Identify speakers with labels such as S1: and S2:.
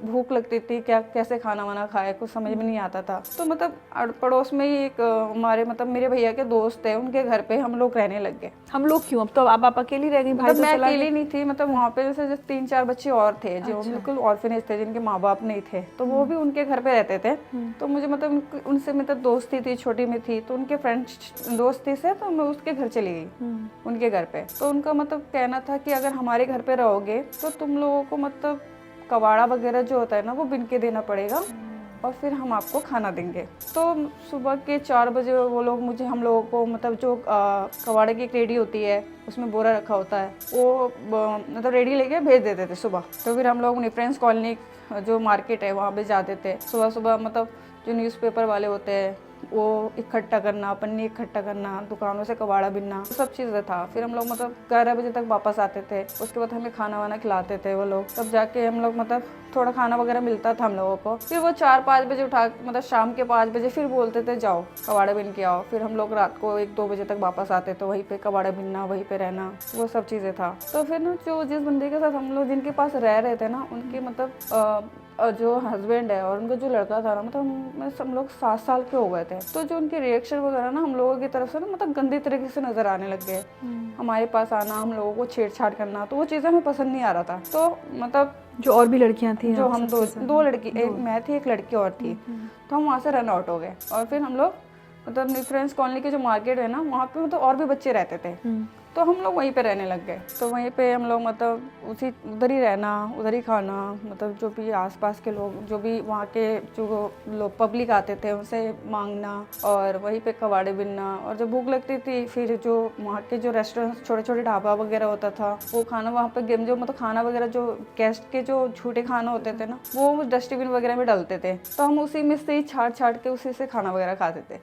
S1: भूख लगती थी, क्या कैसे खाना वाना खाए, कुछ समझ में नहीं आता था। तो मतलब पड़ोस में ही एक हमारे मतलब मेरे भैया के दोस्त थे, उनके घर पे हम लोग रहने लग गए।
S2: हम लोग क्यों? अब तो आप अकेली रह गई, भाई
S1: मतलब
S2: तो
S1: मैं
S2: चला
S1: अकेली
S2: गया।
S1: नहीं थी, मतलब वहाँ पे जैसे 3-4 बच्चे और थे जो
S2: अच्छा।
S1: बिल्कुल ऑर्फनेज थे, जिनके माँ बाप नहीं थे, तो वो भी उनके घर पे रहते थे। तो मुझे मतलब उनसे मतलब दोस्ती थी, छोटी में थी, तो उनके फ्रेंड्स दोस्ती से तो मैं उसके घर चली गई, उनके घर पे। तो उनका मतलब कहना था कि अगर हमारे घर पे रहोगे तो तुम लोगों को मतलब कबाड़ा वगैरह जो होता है ना वो बिन के देना पड़ेगा, और फिर हम आपको खाना देंगे। तो सुबह के 4 बजे वो लोग मुझे हम लोगों को मतलब जो कबाड़े की एक रेडी होती है, उसमें बोरा रखा होता है, वो मतलब रेडी लेके भेज देते थे सुबह। तो फिर हम लोग फ्रेंड्स कॉलोनी जो मार्केट है वहाँ पे जाते थे सुबह सुबह। मतलब जो न्यूज़पेपर वाले होते हैं वो इकट्ठा करना, पन्नी इकट्ठा करना, दुकानों से कबाड़ा बिनना, सब चीज़ें था। फिर हम लोग मतलब 11 बजे तक वापस आते थे। उसके बाद हमें खाना वाना खिलाते थे वो लोग, तब जाके हम लोग मतलब थोड़ा खाना वगैरह मिलता था हम लोगों को। फिर वो 4-5 बजे उठा मतलब शाम के 5 बजे फिर बोलते थे जाओ कबाड़ा बिन के आओ। फिर हम लोग रात को 1-2 बजे तक वापस आते थे, वहीं पे कबाड़ा बिनना, वहीं पे रहना, वो सब चीज़ें था। तो फिर ना जो जिस बंदे के साथ हम लोग जिनके पास रह रहे थे ना, उनके मतलब जो हस्बैंड है और उनका जो लड़का था ना, मतलब हम लोग 7 साल के हो गए थे। तो जो उनके रिएक्शन वगैरह ना हम लोगों की तरफ से ना मतलब गंदी तरीके से नजर आने लग गए। हमारे पास आना, हम लोगों को छेड़छाड़ करना, तो वो चीज़ें हमें पसंद नहीं आ रहा था। तो मतलब
S2: जो और भी लड़कियां थी,
S1: जो हम दो लड़की, एक मैं थी, एक लड़की और थी, तो हम वहाँ से रन आउट हो गए। और फिर हम लोग मतलब फ्रेंड्स कॉलोनी के जो मार्केट है ना, वहाँ पे मतलब और भी बच्चे रहते थे, तो हम लोग वहीं पे रहने लग गए। तो वहीं पे हम लोग मतलब उधर ही रहना, उधर ही खाना, मतलब जो भी आसपास के लोग, जो भी वहाँ के जो लोग पब्लिक आते थे उनसे मांगना, और वहीं पे कबाड़े बिनना। और जब भूख लगती थी फिर जो वहाँ के जो रेस्टोरेंट, छोटे छोटे ढाबा वगैरह होता था, वो खाना वहाँ पे जो मतलब खाना वगैरह जो गेस्ट के जो झूठे खाना होते थे ना, वो डस्टबिन वगैरह में डालते थे, तो हम उसी में से ही छाट छाट के उसी से खाना वगैरह खाते थे।